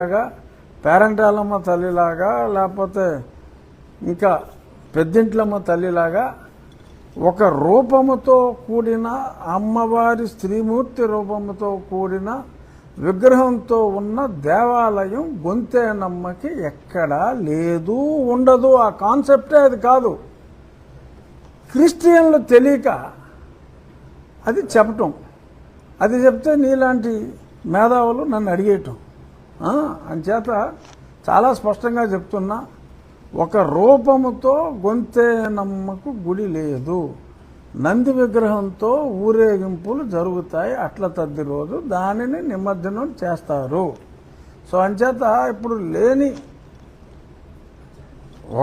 పేరంటాలమ్మ తల్లిలాగా లేకపోతే ఇంకా పెద్దింట్లమ్మ తల్లిలాగా ఒక రూపముతో కూడిన అమ్మవారి స్త్రీమూర్తి రూపముతో కూడిన విగ్రహంతో ఉన్న దేవాలయం గొంతేనమ్మకి ఎక్కడా లేదు, ఉండదు. ఆ కాన్సెప్టే అది కాదు. క్రిస్టియన్లు తెలియక అది చెప్పటం, అది చెప్తే నీలాంటి మేధావులు నన్ను అడిగేయటం. అంచేత చాలా స్పష్టంగా చెప్తున్నా, ఒక రూపముతో గొంతేనమ్మకు గుడి లేదు. నంది విగ్రహంతో ఊరేగింపులు జరుగుతాయి అట్ల తద్ది రోజు, దానిని నిమజ్జనం చేస్తారు. సో అంచేత ఇప్పుడు లేని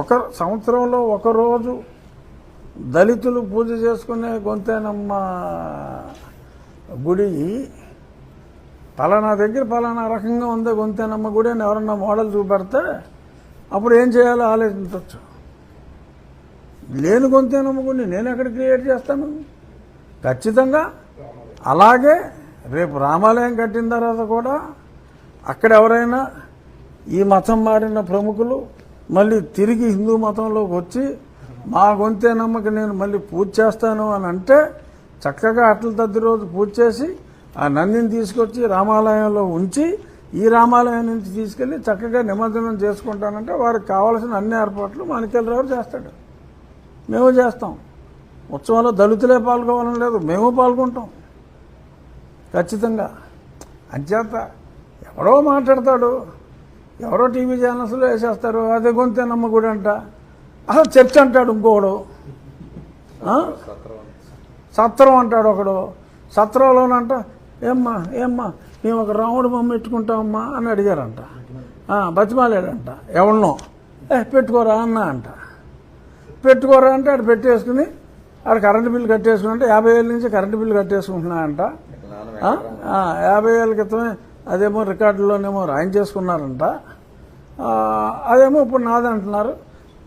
ఒక సంవత్సరంలో ఒకరోజు దళితులు పూజ చేసుకునే గొంతేనమ్మ గుడి పలానా దగ్గర పలానా రకంగా ఉంది గొంతేనమ్మ గుడి అని ఎవరన్నా మోడల్ చూపెడితే అప్పుడు ఏం చేయాలో ఆలోచించవచ్చు. లేని గొంతేనమ్మ గుడిని నేను ఎక్కడ క్రియేట్ చేస్తాను? ఖచ్చితంగా అలాగే రేపు రామాలయం కట్టిన తర్వాత కూడా అక్కడ ఎవరైనా ఈ మతం మారిన ప్రముఖులు మళ్ళీ తిరిగి హిందూ మతంలోకి వచ్చి మా గొంతేనమ్మకి నేను మళ్ళీ పూజ చేస్తాను అని అంటే చక్కగా అట్ల తద్ది రోజు పూజ చేసి ఆ నందిని తీసుకొచ్చి రామాలయంలో ఉంచి ఈ రామాలయం నుంచి తీసుకెళ్లి చక్కగా నిమజ్జనం చేసుకుంటానంటే వారికి కావాల్సిన అన్ని ఏర్పాట్లు మాణిక్యాలరావు చేస్తాడు, మేము చేస్తాం. ఉత్సవంలో దళితులే పాల్గొవాలని లేదు, మేము పాల్గొంటాం ఖచ్చితంగా. అంచేత ఎవరో మాట్లాడతాడు, ఎవరో టీవీ ఛానల్స్లో వేసేస్తారు అదే గొంతేనమ్మ గుడి అంట, అసలు చర్చ్ అంటాడు ఇంకోడు, సత్రం అంటాడు ఒకడు, సత్రంలోనంట ఏమ్మా మేము ఒక రాముడు బొమ్మ పెట్టుకుంటామమ్మా అని అడిగారంట, బతిమాలాడంట ఎవరినో, పెట్టుకోరా అన్న అంట. పెట్టుకోరా అంటే ఆడు పెట్టేసుకుని ఆడు కరెంటు బిల్లు కట్టేసుకుని అంటే 50,000 నుంచి కరెంటు బిల్లు కట్టేసుకుంటున్నా అంట. 50,000 క్రితమే అదేమో రికార్డులోనేమో రాయించేసుకున్నారంట. అదేమో ఇప్పుడు నాదంటున్నారు.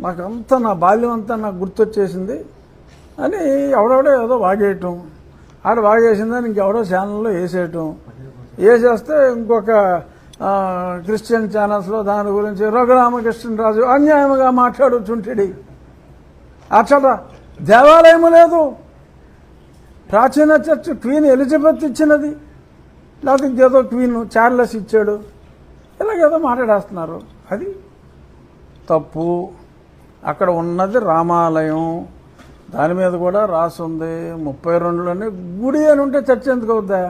నాకంతా నా బాల్యం అంతా నాకు గుర్తొచ్చేసింది అని ఎవడెవడో ఏదో వాగేయటం, ఆడు వాగేసిందని ఇంకెవడో ఛానల్లో వేసేయటం, వేసేస్తే ఇంకొక క్రిస్టియన్ ఛానల్స్లో దాని గురించి రఘురామకృష్ణరాజు అన్యాయంగా మాట్లాడుచుంటాడు. అట్లా దేవాలయం లేదు, ప్రాచీన చర్చ్ క్వీన్ ఎలిజబెత్ ఇచ్చినది, లేకపోతే ఇంకేదో క్వీన్ చార్లెస్ ఇచ్చాడు, ఇలాగేదో మాట్లాడేస్తున్నారు. అది తప్పు. అక్కడ ఉన్నది రామాలయం, దాని మీద కూడా రాసుంది 32లోనే గుడి అని ఉంటే చర్చ్ ఎందుకు అవుద్దా?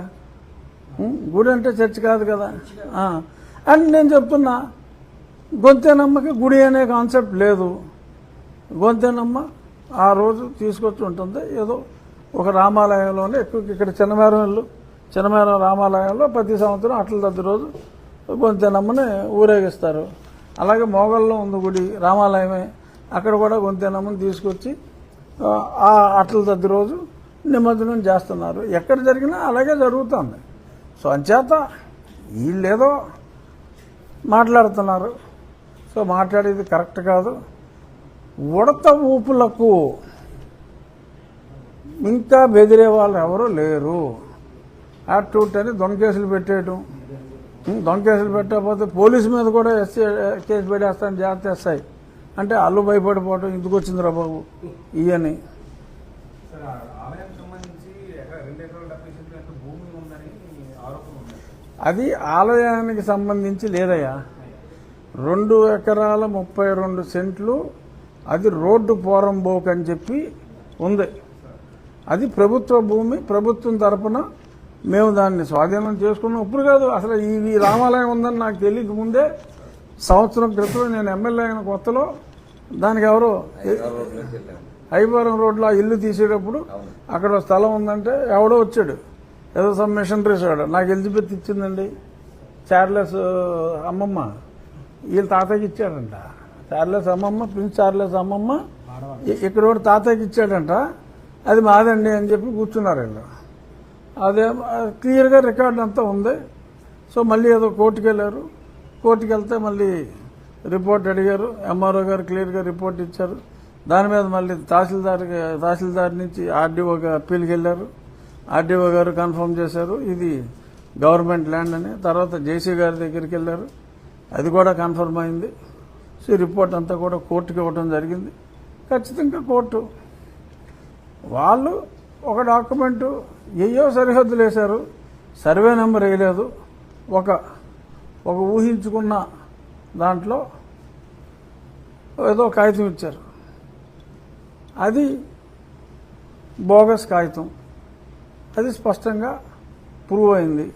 గుడి అంటే చర్చ్ కాదు కదా. అండ్ నేను చెప్తున్నా, గొంతేనమ్మకి గుడి అనే కాన్సెప్ట్ లేదు. గొంతేనమ్మ ఆ రోజు తీసుకొచ్చి ఉంటుంది ఏదో ఒక రామాలయంలోనే. ఎక్కువ ఇక్కడ చిన్నమేరం రామాలయంలో ప్రతి సంవత్సరం అట్ల తద్ది రోజు గొంతేనమ్మని ఊరేగిస్తారు. అలాగే మోగల్లో ఉంది గుడి రామాలయమే, అక్కడ కూడా గొంతేనమ్మని తీసుకొచ్చి ఆ అట్ల తద్ది రోజు నిమజ్జనం చేస్తున్నారు. ఎక్కడ జరిగినా అలాగే జరుగుతుంది. సో అంచేత వీళ్ళేదో మాట్లాడుతున్నారు. సో మాట్లాడేది కరెక్ట్ కాదు. ఉడత ఊపులకు ఇంకా బెదిరే వాళ్ళు ఎవరూ లేరు. యాక్టివిటీ అని దొంగ కేసులు పెట్టేయటం, దొంగ కేసులు పెట్టకపోతే పోలీసు మీద కూడా కేసు పెట్టేస్తాను జాగ్రత్త చేస్తాయి అంటే అల్లు భయపడిపోవటం, ఇందుకు వచ్చిందిరా బాబు ఇవని. అది ఆలయానికి సంబంధించి లేదయ్యా. 2 ఎకరాల 32 సెంట్లు అది రోడ్డు పోరంబోక్ అని చెప్పి ఉంది. అది ప్రభుత్వ భూమి, ప్రభుత్వం తరపున మేము దాన్ని స్వాధీనం చేసుకున్నాం. ఇప్పుడు కాదు, అసలు ఈ రామాలయం ఉందని నాకు తెలియక ముందే సంవత్సరం క్రితం నేను ఎమ్మెల్యే అయిన కొత్తలో దానికి ఎవరో హైవరం రోడ్లో ఇల్లు తీసేటప్పుడు అక్కడ స్థలం ఉందంటే ఎవడో వచ్చాడు, ఏదో సమ్ మిషనరీస్ వాడు, నాకు ఎలిజబెత్ ఇచ్చిందండి, చార్లెస్ అమ్మమ్మ వీళ్ళ తాతయ్యకి ఇచ్చాడంట. చార్లెస్ అమ్మమ్మ, ప్రిన్స్ చార్లెస్ అమ్మమ్మ ఇక్కడ ఒకటి తాతయ్యకి ఇచ్చాడంట, అది మాదండి అని చెప్పి కూర్చున్నారు వీళ్ళు. అదే క్లియర్గా రికార్డు అంతా ఉంది. సో మళ్ళీ ఏదో కోర్టుకు వెళ్ళారు, కోర్టుకు వెళ్తే మళ్ళీ రిపోర్ట్ అడిగారు, ఎంఆర్ఓ గారు క్లియర్గా రిపోర్ట్ ఇచ్చారు. దాని మీద మళ్ళీ తహసీల్దార్ నుంచి ఆర్డీఓకి అప్పీల్కి వెళ్ళారు. ఆర్డీఓ గారు కన్ఫర్మ్ చేశారు ఇది గవర్నమెంట్ ల్యాండ్ అని. తర్వాత జేసీ గారి దగ్గరికి వెళ్ళారు, అది కూడా కన్ఫర్మ్ అయింది. సో రిపోర్ట్ అంతా కూడా కోర్టుకి ఇవ్వడం జరిగింది. ఖచ్చితంగా కోర్టు వాళ్ళు ఒక డాక్యుమెంటు ఏయో సరిహద్దులు వేశారు, సర్వే నెంబర్ వేయలేదు, ఒక ఊహించుకున్న దాంట్లో ఏదో కాగితం ఇచ్చారు, అది బోగస్ కాగితం. అది స్పష్టంగా ప్రూవ్ అయింది.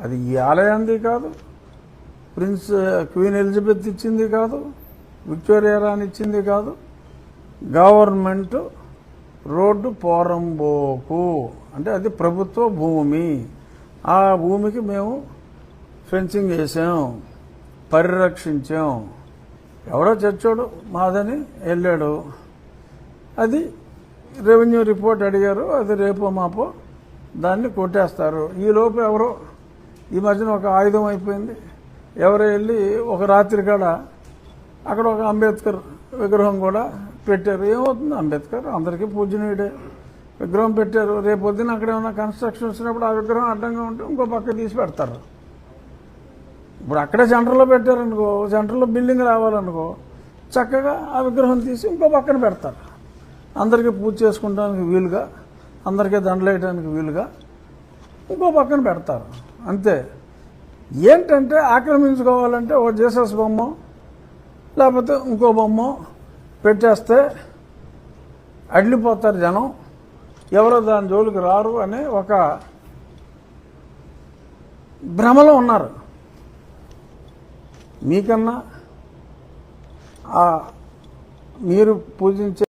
అది ఈ ఆలయంది కాదు, క్వీన్ ఎలిజబెత్ ఇచ్చింది కాదు, విక్టోరియా రాణి ఇచ్చింది కాదు, గవర్నమెంట్ రోడ్డు పోరంబోకు అంటే అది ప్రభుత్వ భూమి. ఆ భూమికి మేము ఫెన్సింగ్ వేసాం, పరిరక్షించాం. ఎవడో చచ్చోడు మాదని వెళ్ళాడు. అది రెవెన్యూ రిపోర్ట్ అడిగారు, అది రేపో మాపో దాన్ని కొట్టేస్తారు. ఈలోపు ఎవరో ఈ మధ్యన ఒక ఆయుధం అయిపోయింది, ఎవరో వెళ్ళి ఒక రాత్రి కాడ అక్కడ ఒక అంబేద్కర్ విగ్రహం కూడా పెట్టారు. ఏమవుతుంది, అంబేద్కర్ అందరికీ పూజనీయుడే, విగ్రహం పెట్టారు. రేపు పొద్దున అక్కడ ఏమైనా కన్స్ట్రక్షన్ వచ్చినప్పుడు ఆ విగ్రహం అడ్డంగా ఉంటే ఇంకో పక్క తీసి పెడతారు. ఇప్పుడు అక్కడే సెంటర్లో పెట్టారనుకో, సెంటర్లో బిల్డింగ్ రావాలనుకో, చక్కగా ఆ విగ్రహం తీసి ఇంకో పక్కన పెడతారు. అందరికీ పూజ చేసుకోవడానికి వీలుగా, అందరికీ దండలు వేయడానికి వీలుగా ఇంకో పక్కన పెడతారు. అంతే. ఏంటంటే ఆక్రమించుకోవాలంటే ఓ జీసస్ బొమ్మ లేకపోతే ఇంకో బొమ్మ పెట్టేస్తే అడ్లిపోతారు జనం, ఎవరో దాని జోలికి రారు అనే ఒక భ్రమలో ఉన్నారు. మీకన్నా మీరు పూజించే